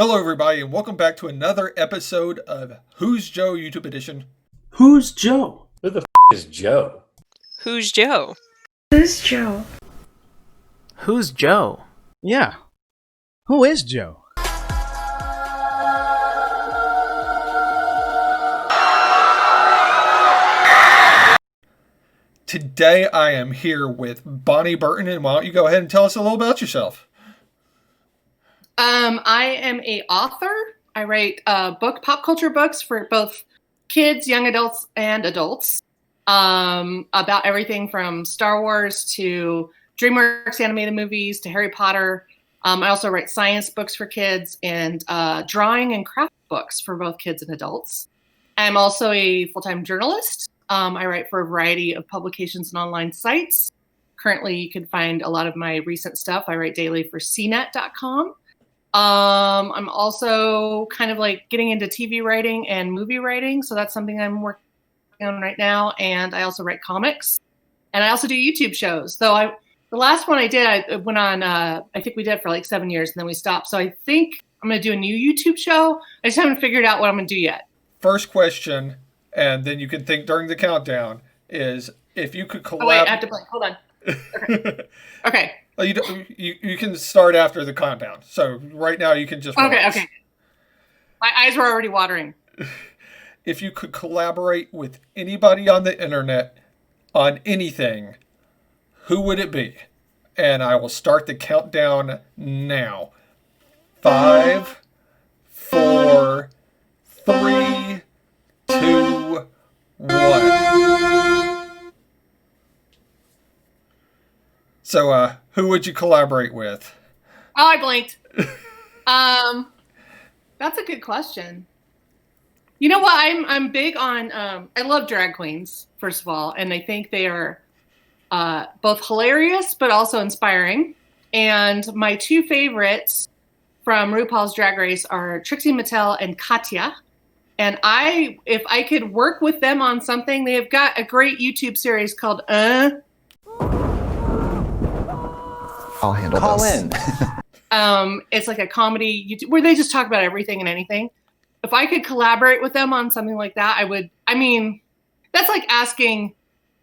Hello, everybody, and welcome back to another episode of Who's Joe YouTube Edition. Who's Joe? Who the is Joe? Who's Joe? Who's Joe? Who's Joe? Yeah. Who is Joe? Today, I am here with Bonnie Burton, and why don't you go ahead and tell us a little about yourself? I am a author. I write pop culture books for both kids, young adults, and adults. About everything from Star Wars to DreamWorks animated movies to Harry Potter. I also write science books for kids and drawing and craft books for both kids and adults. I'm also a full-time journalist. I write for a variety of publications and online sites. Currently, you can find a lot of my recent stuff. I write daily for cnet.com. I'm also kind of like getting into TV writing and movie writing. So that's something I'm working on right now. And I also write comics. And I also do YouTube shows. So the last one I did, I went on, I think we did it for like 7 years and then we stopped. So I think I'm going to do a new YouTube show. I just haven't figured out what I'm going to do yet. First question, and then you can think during the countdown, is if you could collab... Oh, wait, I have to blink. Hold on. Okay. Okay. You can start after the countdown. So right now you can just relax. Okay. My eyes were already watering. If you could collaborate with anybody on the internet on anything, who would it be? And I will start the countdown now. 5, 4, 3, 2, 1. So, who would you collaborate with? Oh, I blinked. That's a good question. You know what? I'm big on. I love drag queens, first of all, and I think they are both hilarious but also inspiring. And my two favorites from RuPaul's Drag Race are Trixie Mattel and Katya. And if I could work with them on something, they have got a great YouTube series called I'll handle Call this. in. It's like a comedy YouTube where they just talk about everything and anything. If I could collaborate with them on something like that, I would. I mean, that's like asking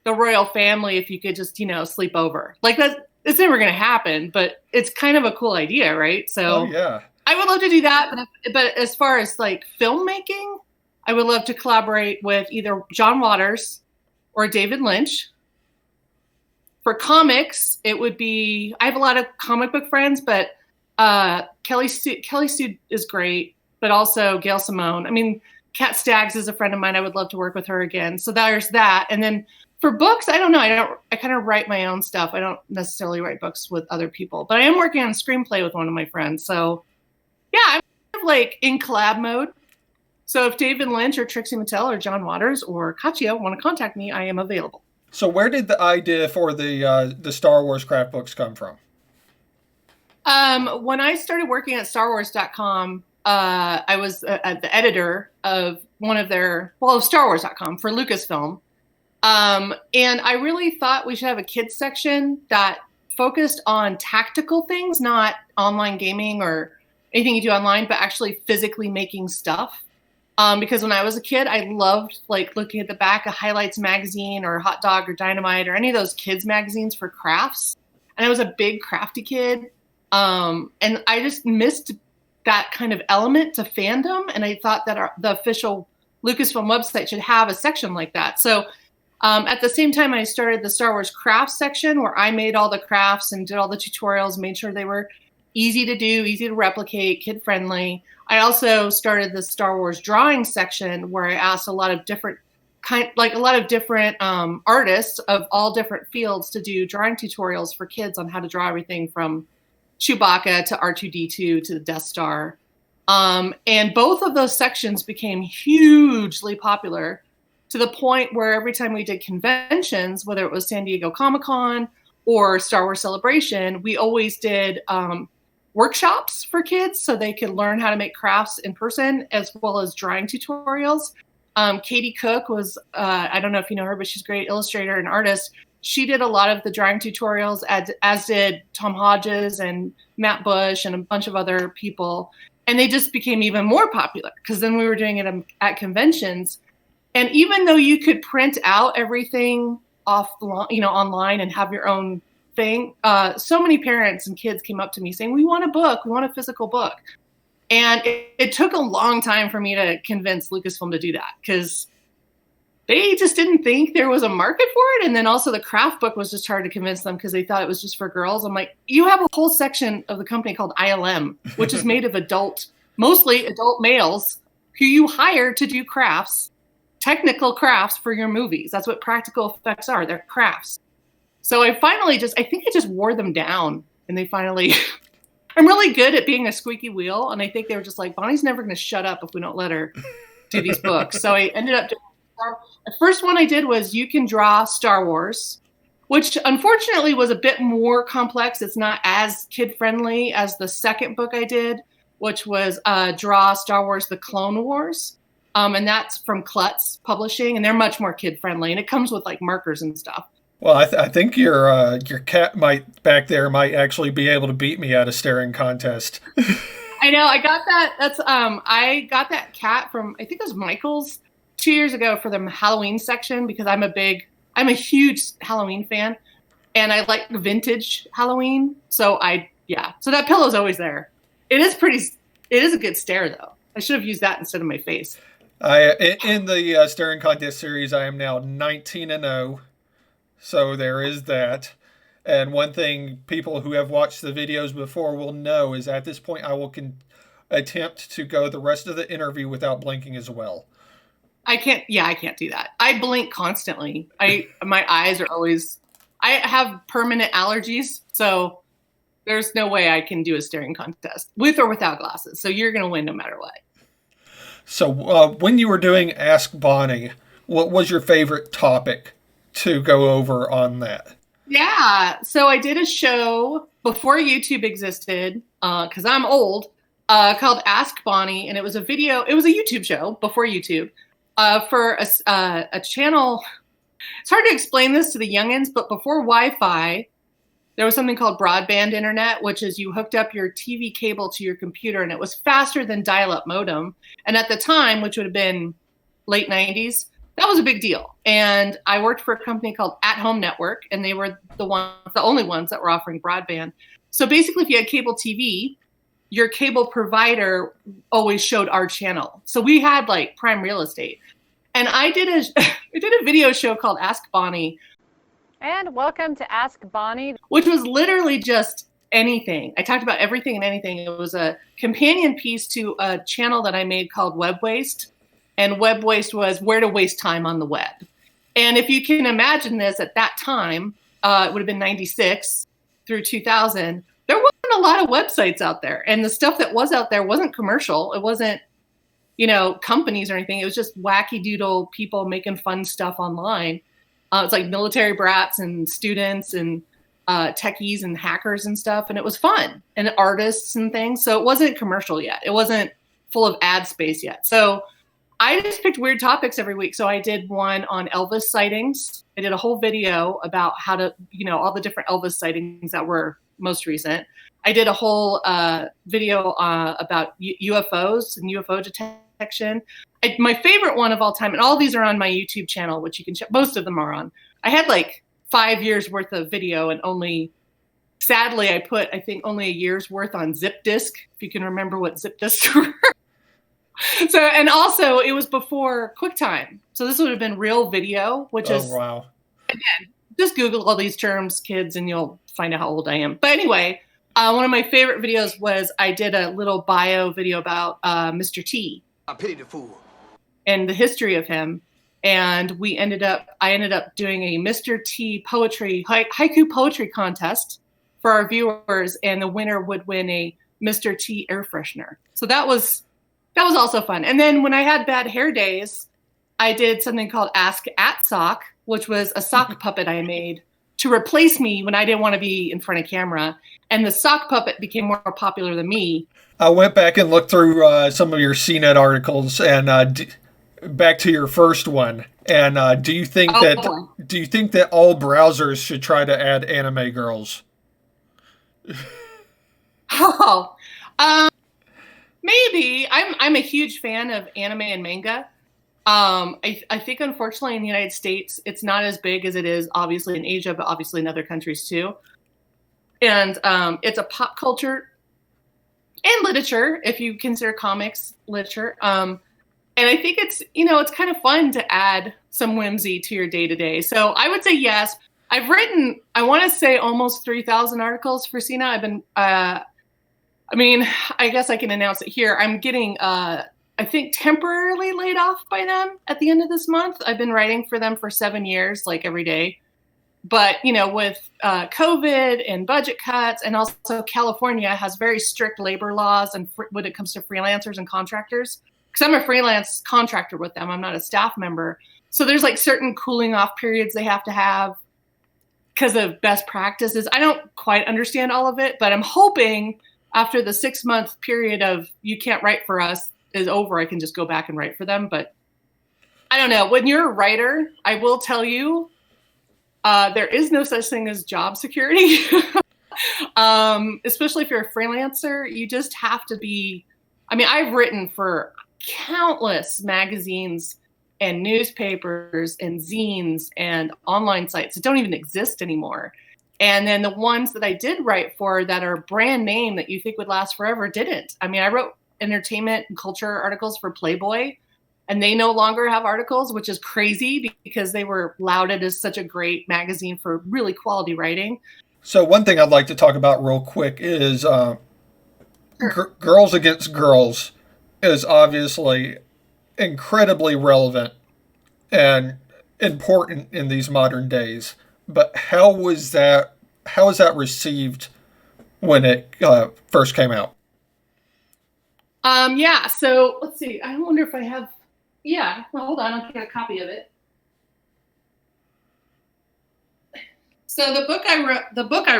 the royal family if you could just, sleep over. Like it's never going to happen, but it's kind of a cool idea, right? So yeah. I would love to do that. But as far as like filmmaking, I would love to collaborate with either John Waters or David Lynch. For comics, it would be, I have a lot of comic book friends, but Kelly Sue is great, but also Gail Simone. I mean, Kat Staggs is a friend of mine. I would love to work with her again. So there's that. And then for books, I don't know. I kind of write my own stuff. I don't necessarily write books with other people, but I am working on a screenplay with one of my friends. So yeah, I'm kind of like in collab mode. So if David Lynch or Trixie Mattel or John Waters or Katya want to contact me, I am available. So where did the idea for the Star Wars craft books come from? When I started working at StarWars.com, I was the editor of StarWars.com for Lucasfilm. And I really thought we should have a kids section that focused on tactical things, not online gaming or anything you do online, but actually physically making stuff. Because when I was a kid, I loved like looking at the back of Highlights magazine or Hot Dog or Dynamite or any of those kids magazines for crafts. And I was a big crafty kid. And I just missed that kind of element to fandom. And I thought that the official Lucasfilm website should have a section like that. So at the same time, I started the Star Wars crafts section where I made all the crafts and did all the tutorials, made sure they were easy to do, easy to replicate, kid friendly. I also started the Star Wars drawing section where I asked a lot of different artists of all different fields to do drawing tutorials for kids on how to draw everything from Chewbacca to R2-D2 to the Death Star. And both of those sections became hugely popular to the point where every time we did conventions, whether it was San Diego Comic-Con or Star Wars Celebration, we always did workshops for kids so they could learn how to make crafts in person as well as drawing tutorials. Katie Cook was, I don't know if you know her, but she's a great illustrator and artist. She did a lot of the drawing tutorials, as did Tom Hodges and Matt Bush and a bunch of other people. And they just became even more popular because then we were doing it at conventions. And even though you could print out everything online and have your own thing, so many parents and kids came up to me saying, we want a book, we want a physical book. And it took a long time for me to convince Lucasfilm to do that because they just didn't think there was a market for it. And then also the craft book was just hard to convince them because they thought it was just for girls. I'm like, you have a whole section of the company called ILM, which is made of mostly adult males who you hire to do crafts, technical crafts for your movies. That's what practical effects are. They're crafts. So I think I just wore them down and they finally, I'm really good at being a squeaky wheel. And I think they were just like, Bonnie's never going to shut up if we don't let her do these books. So I ended up doing the first one I did was You Can Draw Star Wars, which unfortunately was a bit more complex. It's not as kid-friendly as the second book I did, which was Draw Star Wars The Clone Wars. And that's from Klutz Publishing, and they're much more kid-friendly. And it comes with like markers and stuff. Well, I think your cat might actually be able to beat me at a staring contest. I know. I got that. I got that cat from, I think it was Michael's 2 years ago for the Halloween section because I'm a huge Halloween fan and I like vintage Halloween. So that pillow's always there. It is a good stare though. I should have used that instead of my face. In the staring contest series, I am now 19-0. So there is that. And one thing people who have watched the videos before will know is at this point, I will attempt to go the rest of the interview without blinking as well. I can't do that. I blink constantly. My eyes are always, I have permanent allergies. So there's no way I can do a staring contest with or without glasses. So you're going to win no matter what. So when you were doing Ask Bonnie, what was your favorite topic to go over on that? Yeah. So I did a show before YouTube existed, because I'm old, called Ask Bonnie. And it was a YouTube show before YouTube. For a channel, it's hard to explain this to the youngins, but before Wi-Fi, there was something called broadband internet, which is you hooked up your TV cable to your computer, and it was faster than dial-up modem. And at the time, which would have been late 90s, that was a big deal. And I worked for a company called At Home Network, and they were the only ones that were offering broadband. So basically, if you had cable TV, your cable provider always showed our channel. So we had like prime real estate. And I did a video show called Ask Bonnie. And welcome to Ask Bonnie, which was literally just anything. I talked about everything and anything. It was a companion piece to a channel that I made called Web Waste. And Web Waste was where to waste time on the web. And if you can imagine this at that time, it would have been 96 through 2000. There wasn't a lot of websites out there. And the stuff that was out there wasn't commercial. It wasn't, companies or anything. It was just wacky doodle people making fun stuff online. It's like military brats and students and techies and hackers and stuff. And it was fun. And artists and things. So it wasn't commercial yet. It wasn't full of ad space yet. So I just picked weird topics every week. So I did one on Elvis sightings. I did a whole video about how to, all the different Elvis sightings that were most recent. I did a whole video about UFOs and UFO detection. My favorite one of all time, and all these are on my YouTube channel, which you can check. Most of them are on. I had like 5 years worth of video and sadly, I put, I think, only a year's worth on zip disk, if you can remember what zip disks were. So, and also it was before QuickTime. So this would have been real video, which is, wow. Again, just Google all these terms, kids, and you'll find out how old I am. But anyway, one of my favorite videos was I did a little bio video about Mr. T. I pity the fool. And the history of him. And I ended up doing a Mr. T haiku poetry contest for our viewers, and the winner would win a Mr. T air freshener. So that was also fun. And then when I had bad hair days, I did something called Ask at Sock, which was a sock puppet I made to replace me when I didn't want to be in front of camera. And the sock puppet became more popular than me. I went back and looked through some of your CNET articles and back to your first one. And do you think that all browsers should try to add anime girls? Maybe. I'm a huge fan of anime and manga. I think unfortunately in the United States it's not as big as it is obviously in Asia, but obviously in other countries too. And it's a pop culture and literature, if you consider comics literature. And I think it's kind of fun to add some whimsy to your day to day. So I would say yes. I've written, I want to say almost 3,000 articles for CINA. I've been, I guess I can announce it here. I'm getting, I think, temporarily laid off by them at the end of this month. I've been writing for them for 7 years, like every day. But, with COVID and budget cuts, and also California has very strict labor laws and when it comes to freelancers and contractors. Because I'm a freelance contractor with them. I'm not a staff member. So there's like certain cooling off periods they have to have because of best practices. I don't quite understand all of it, but I'm hoping after the 6-month period of you can't write for us is over, I can just go back and write for them. But I don't know. When you're a writer, I will tell you, there is no such thing as job security. Especially if you're a freelancer, you just have to be, I've written for countless magazines and newspapers and zines and online sites that don't even exist anymore. And then the ones that I did write for that are brand name that you think would last forever didn't. I wrote entertainment and culture articles for Playboy, and they no longer have articles, which is crazy because they were lauded as such a great magazine for really quality writing. So one thing I'd like to talk about real quick is Girls Against Girls is obviously incredibly relevant and important in these modern days. But how was that received when it first came out? So let's see. I wonder if I have. Yeah, well, hold on. I'll get a copy of it. So the book I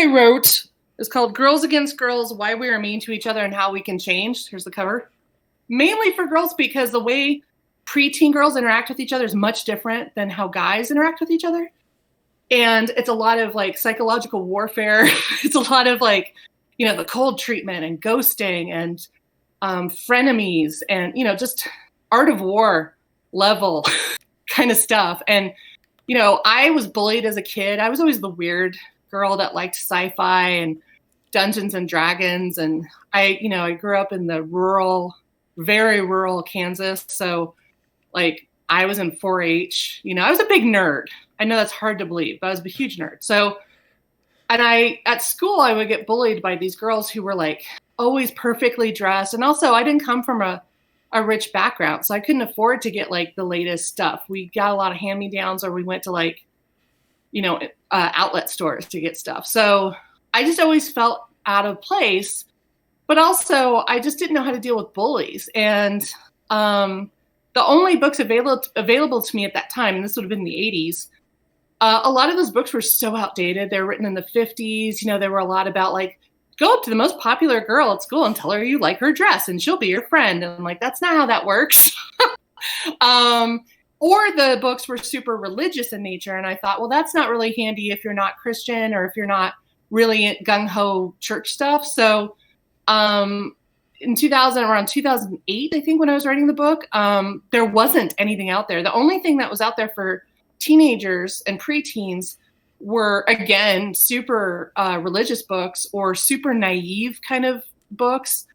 wrote is called Girls Against Girls: Why We Are Mean to Each Other and How We Can Change. Here's the cover. Mainly for girls because the way preteen girls interact with each other is much different than how guys interact with each other. And it's a lot of like psychological warfare. It's a lot of like, the cold treatment and ghosting and frenemies and, just art of war level kind of stuff. And, I was bullied as a kid. I was always the weird girl that liked sci-fi and Dungeons and Dragons. And I grew up in the very rural Kansas. So like I was in 4-H, I was a big nerd. I know that's hard to believe, but I was a huge nerd. So, and at school, I would get bullied by these girls who were like always perfectly dressed. And also I didn't come from a rich background, so I couldn't afford to get like the latest stuff. We got a lot of hand-me-downs, or we went to like, outlet stores to get stuff. So I just always felt out of place, but also I just didn't know how to deal with bullies. And the only books available to me at that time, and this would have been the 80s, a lot of those books were so outdated. They were written in the 50s. There were a lot about like, go up to the most popular girl at school and tell her you like her dress and she'll be your friend. And I'm like, that's not how that works. Or the books were super religious in nature. And I thought, well, that's not really handy if you're not Christian or if you're not really gung-ho church stuff. So in 2000, around 2008, I think when I was writing the book, there wasn't anything out there. The only thing that was out there for teenagers and preteens were, again, super religious books or super naive kind of books,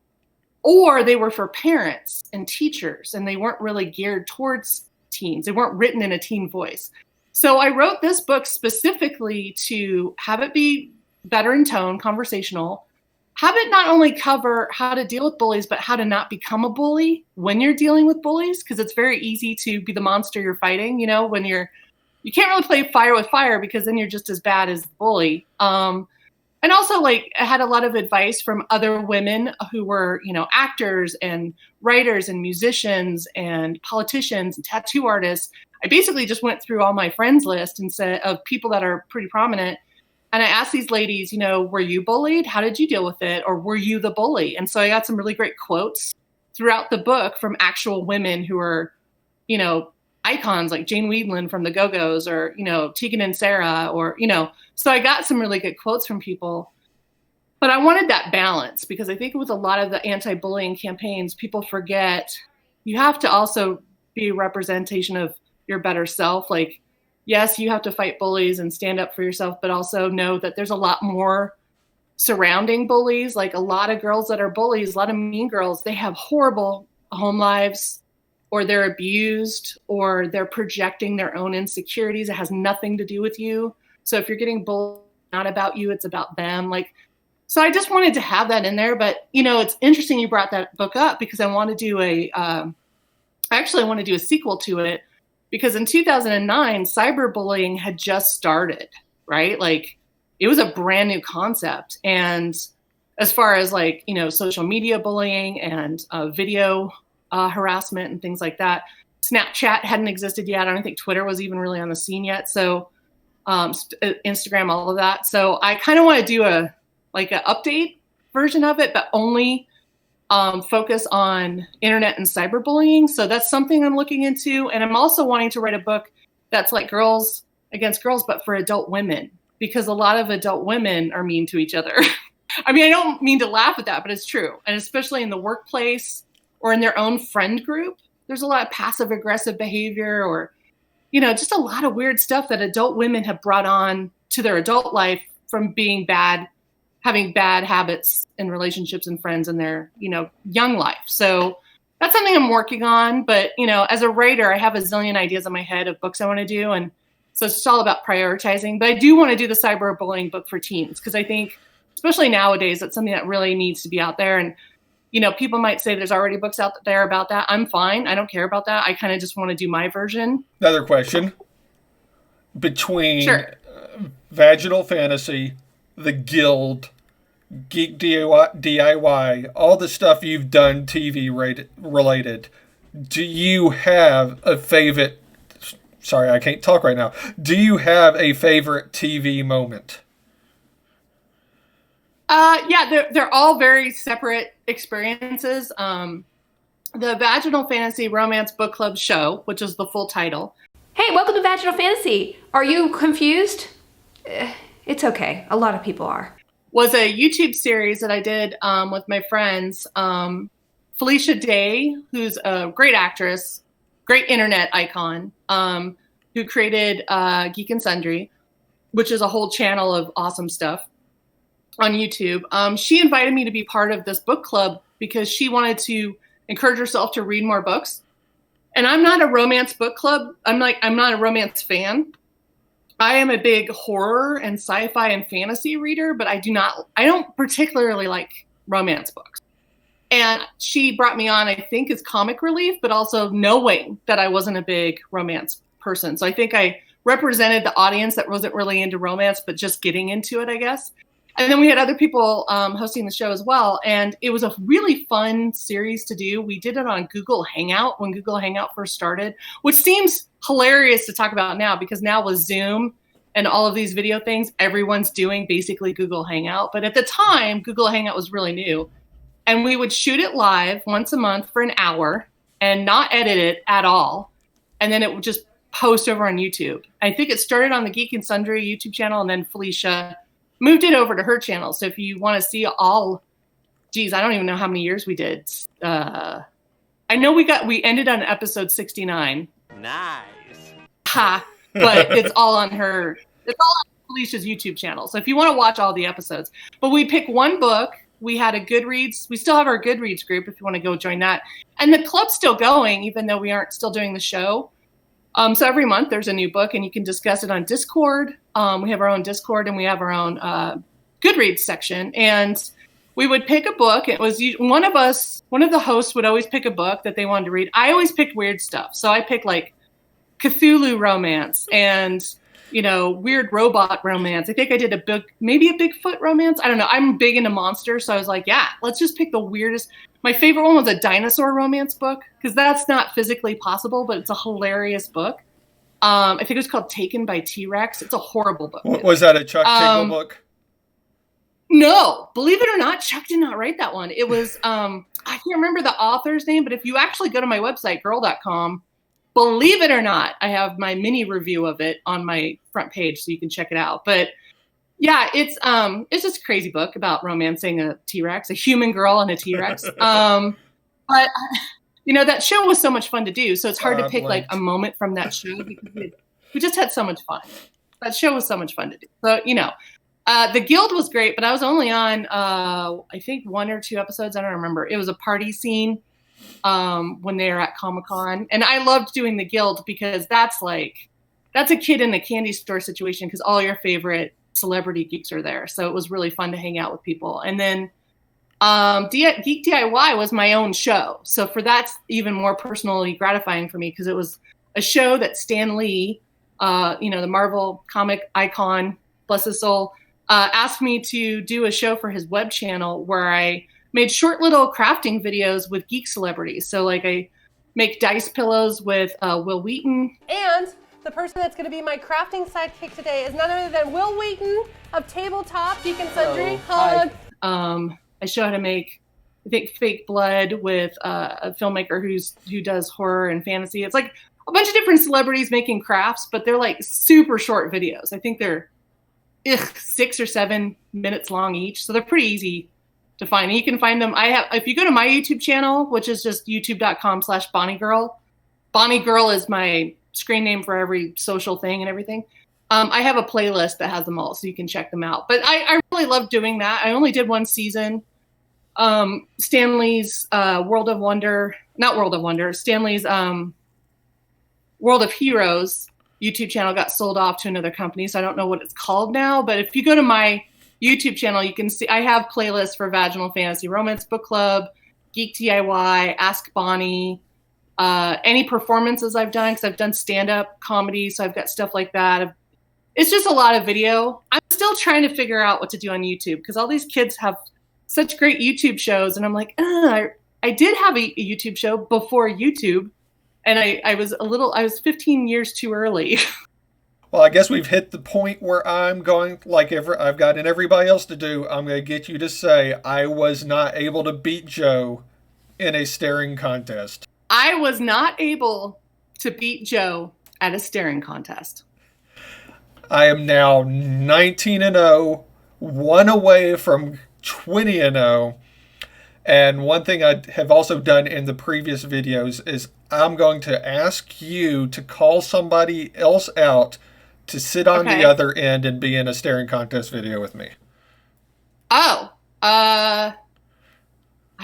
or they were for parents and teachers, and they weren't really geared towards teens. They weren't written in a teen voice. So I wrote this book specifically to have it be better in tone, conversational, have it not only cover how to deal with bullies, but how to not become a bully when you're dealing with bullies, because it's very easy to be the monster you're fighting, when you can't really play fire with fire because then you're just as bad as the bully. And also, like, I had a lot of advice from other women who were, actors and writers and musicians and politicians and tattoo artists. I basically just went through all my friends list and said of people that are pretty prominent. And I asked these ladies, were you bullied? How did you deal with it? Or were you the bully? And so I got some really great quotes throughout the book from actual women who are, icons like Jane Weedland from the Go-Go's or, Tegan and Sarah or, so I got some really good quotes from people. But I wanted that balance because I think with a lot of the anti-bullying campaigns, people forget you have to also be a representation of your better self. Like, yes, you have to fight bullies and stand up for yourself, but also know that there's a lot more surrounding bullies. Like a lot of girls that are bullies, a lot of mean girls, they have horrible home lives, or they're abused, or they're projecting their own insecurities. It has nothing to do with you. So if you're getting bullied, it's not about you, it's about them. Like, so I just wanted to have that in there. But, you know, it's interesting you brought that book up because I want to do I actually want to do a sequel to it because in 2009, cyberbullying had just started, right? Like it was a brand new concept. And as far as like, you know, social media bullying and video harassment and things like that, Snapchat hadn't existed yet. I don't think Twitter was even really on the scene yet. So Instagram, all of that. So I kind of want to do an update version of it, but only focus on internet and cyberbullying. So that's something I'm looking into. And I'm also wanting to write a book that's like girls against girls, but for adult women, because a lot of adult women are mean to each other. I mean, I don't mean to laugh at that, but it's true. And especially in the workplace or in their own friend group, there's a lot of passive aggressive behavior or, you know, just a lot of weird stuff that adult women have brought on to their adult life from being bad, having bad habits and relationships and friends in their, you know, young life. So that's something I'm working on. But, you know, as a writer, I have a zillion ideas in my head of books I want to do. And so it's just all about prioritizing. But I do want to do the cyberbullying book for teens because I think, especially nowadays, that's something that really needs to be out there. And, you know, people might say there's already books out there about that. I'm fine. I don't care about that. I kind of just want to do my version. Another question. Between Sure. Vaginal Fantasy, The Guild, Geek DIY, all the stuff you've done TV related, do you have a favorite? Sorry, I can't talk right now. Do you have a favorite TV moment? Yeah, they're all very separate experiences. The Vaginal Fantasy Romance Book Club show, which is the full title. Hey, welcome to Vaginal Fantasy. Are you confused? It's okay. A lot of people are. Was a YouTube series that I did with my friends. Felicia Day, who's a great actress, great internet icon, who created Geek and Sundry, which is a whole channel of awesome stuff on YouTube. She invited me to be part of this book club because she wanted to encourage herself to read more books. And I'm not a romance book club. I'm not a romance fan. I am a big horror and sci-fi and fantasy reader, but I don't particularly like romance books. And she brought me on, I think, as comic relief, but also knowing that I wasn't a big romance person. So I think I represented the audience that wasn't really into romance, but just getting into it, I guess. And then we had other people hosting the show as well. And it was a really fun series to do. We did it on Google Hangout when Google Hangout first started, which seems hilarious to talk about now because now with Zoom and all of these video things, everyone's doing basically Google Hangout. But at the time, Google Hangout was really new. And we would shoot it live once a month for an hour and not edit it at all. And then it would just post over on YouTube. I think it started on the Geek and Sundry YouTube channel, and then Felicia moved it over to her channel. So if you want to see I don't even know how many years we did. I know we ended on episode 69. Nice. Ha! But it's all on Felicia's YouTube channel. So if you want to watch all the episodes, but we pick one book. We had a Goodreads. We still have our Goodreads group if you want to go join that. And the club's still going, even though we aren't still doing the show. So every month there's a new book and you can discuss it on Discord. We have our own Discord and we have our own Goodreads section. And we would pick a book. It was one of the hosts would always pick a book that they wanted to read. I always picked weird stuff. So I picked like Cthulhu romance and, you know, weird robot romance. I think I did maybe a Bigfoot romance. I don't know. I'm big into monsters. So I was like, yeah, let's just pick the weirdest. My favorite one was a dinosaur romance book because that's not physically possible, but it's a hilarious book. I think it was called Taken by T-Rex. It's a horrible book. Was that a Chuck Tingle book? No, believe it or not, Chuck did not write that one. It was, I can't remember the author's name, but if you actually go to my website, girl.com, believe it or not, I have my mini review of it on my front page so you can check it out. But Yeah, it's just a crazy book about romancing a T-Rex, a human girl and a T-Rex. But that show was so much fun to do. So it's hard to pick like a moment from that show because we just had so much fun. That show was so much fun to do. So the Guild was great, but I was only on I think 1 or 2 episodes. I don't remember. It was a party scene when they were at Comic-Con, and I loved doing the Guild because that's a kid in a candy store situation because all your favorite celebrity geeks are there. So it was really fun to hang out with people. And then Geek DIY was my own show. So for that's even more personally gratifying for me because it was a show that Stan Lee, the Marvel comic icon, bless his soul, asked me to do a show for his web channel where I made short little crafting videos with geek celebrities. So like I make dice pillows with Will Wheaton. And the person that's going to be my crafting sidekick today is none other than Will Wheaton of Tabletop Geek and Sundry. Hug. I show how to make, I think, fake blood with a filmmaker who does horror and fantasy. It's like a bunch of different celebrities making crafts, but they're like super short videos. I think they're 6 or 7 minutes long each, so they're pretty easy to find. And you can find them. If you go to my YouTube channel, which is just youtube.com/BonnieGirl. Bonnie Girl is my screen name for every social thing and everything. I have a playlist that has them all, so you can check them out. But I really love doing that. I only did 1 season. Stanley's World of Wonder, not World of Wonder, Stanley's World of Heroes YouTube channel got sold off to another company, so I don't know what it's called now. But if you go to my YouTube channel, you can see I have playlists for Vaginal Fantasy, Romance Book Club, Geek DIY, Ask Bonnie, any performances I've done, because I've done stand-up comedy, so I've got stuff like that. It's just a lot of video. I'm still trying to figure out what to do on YouTube because all these kids have such great YouTube shows, and I'm like, I did have a YouTube show before YouTube, and I was 15 years too early. Well, I guess we've hit the point where I'm going, like I've gotten everybody else to do, I'm going to get you to say I was not able to beat Joe in a staring contest. I was not able to beat Joe at a staring contest. I am now 19-0, 1 away from 20-0. And one thing I have also done in the previous videos is I'm going to ask you to call somebody else out to sit on the other end and be in a staring contest video with me. Oh, I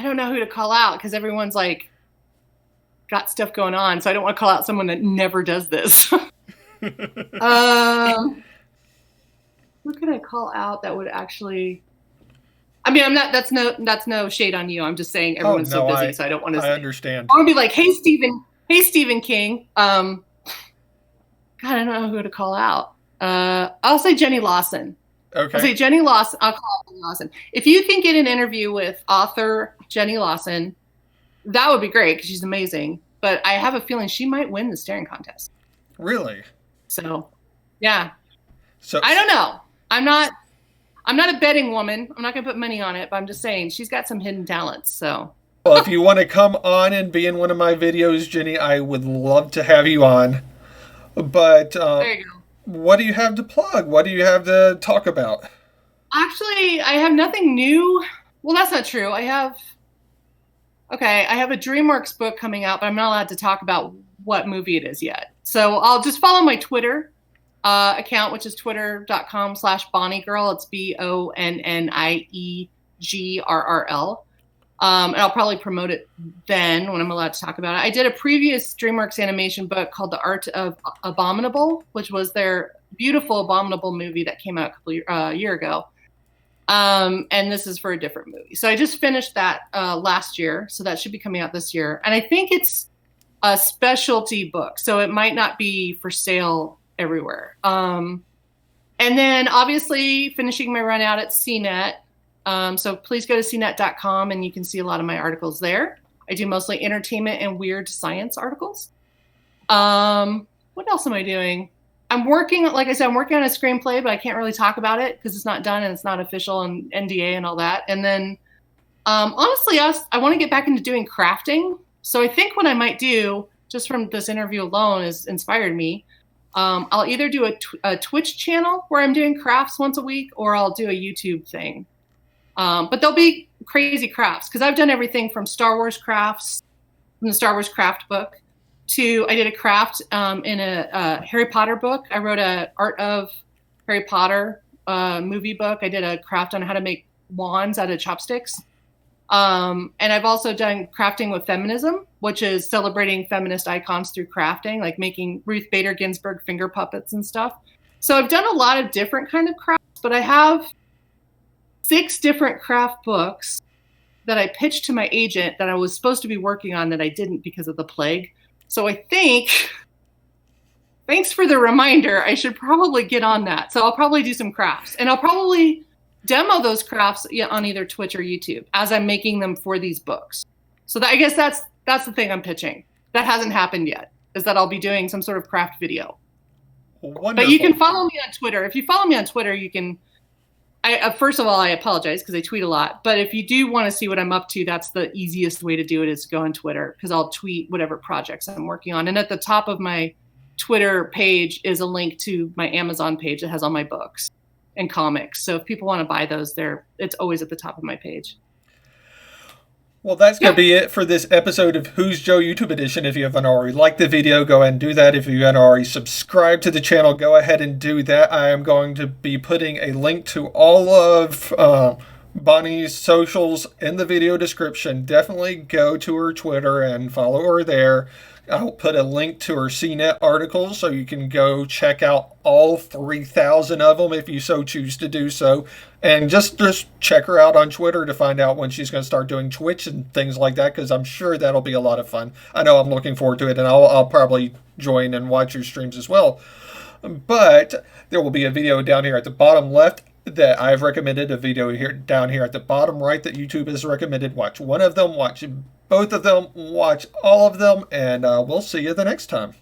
don't know who to call out because everyone's like got stuff going on. So I don't want to call out someone that never does this. Who could I call out that would actually? I mean, I'm not. That's no shade on you. I'm just saying everyone's so busy, so I don't want to. I understand. I want to be like, hey, Stephen King. God, I don't know who to call out. I'll say Jenny Lawson. Okay. I'll say Jenny Lawson. I'll call Jenny Lawson. If you can get an interview with author Jenny Lawson, that would be great because she's amazing. But I have a feeling she might win the staring contest. Really? So, yeah. So I don't know. I'm not a betting woman. I'm not going to put money on it, but I'm just saying she's got some hidden talents. So. Well, if you want to come on and be in one of my videos, Jenny, I would love to have you on. But there you go. What do you have to plug? What do you have to talk about? Actually, I have nothing new. Well, that's not true. I have a DreamWorks book coming out, but I'm not allowed to talk about what movie it is yet. So I'll just follow my Twitter account, which is twitter.com/BonnieGirl. It's BonnieGrrl. And I'll probably promote it then when I'm allowed to talk about it. I did a previous DreamWorks animation book called The Art of Abominable, which was their beautiful Abominable movie that came out a year ago. And this is for a different movie. So I just finished that last year. So that should be coming out this year. And I think it's a specialty book. So it might not be for sale everywhere. And then obviously finishing my run out at CNET. So please go to cnet.com and you can see a lot of my articles there. I do mostly entertainment and weird science articles. What else am I doing? Like I said, I'm working on a screenplay, but I can't really talk about it because it's not done and it's not official and NDA and all that. And then honestly, I want to get back into doing crafting. So I think what I might do, just from this interview alone, has inspired me, I'll either do a Twitch channel where I'm doing crafts once a week, or I'll do a YouTube thing. But they'll be crazy crafts because I've done everything from Star Wars crafts, from the Star Wars craft book, to I did a craft in a Harry Potter book. I wrote a Art of Harry Potter movie book. I did a craft on how to make wands out of chopsticks. And I've also done crafting with feminism, which is celebrating feminist icons through crafting, like making Ruth Bader Ginsburg finger puppets and stuff. So I've done a lot of different kind of crafts, but I have 6 different craft books that I pitched to my agent that I was supposed to be working on that I didn't because of the plague. So I think, thanks for the reminder, I should probably get on that. So I'll probably do some crafts, and I'll probably demo those crafts on either Twitch or YouTube as I'm making them for these books. So I guess that's the thing I'm pitching. That hasn't happened yet, is that I'll be doing some sort of craft video. Wonderful. But you can follow me on Twitter. If you follow me on Twitter, you can. First of all, I apologize because I tweet a lot. But if you do want to see what I'm up to, that's the easiest way to do it, is to go on Twitter, because I'll tweet whatever projects I'm working on. And at the top of my Twitter page is a link to my Amazon page that has all my books and comics. So if people want to buy those, it's always at the top of my page. Well, that's going to be it for this episode of Who's Joe YouTube Edition. If you haven't already liked the video, go ahead and do that. If you haven't already subscribed to the channel, go ahead and do that. I am going to be putting a link to all of Bonnie's socials in the video description. Definitely go to her Twitter and follow her there. I'll put a link to her CNET articles so you can go check out all 3,000 of them if you so choose to do so. And just check her out on Twitter to find out when she's going to start doing Twitch and things like that, because I'm sure that'll be a lot of fun. I know I'm looking forward to it, and I'll probably join and watch your streams as well. But there will be a video down here at the bottom left that I've recommended, a video here down here at the bottom right that YouTube has recommended. Watch one of them, watch both of them, watch all of them, and we'll see you the next time.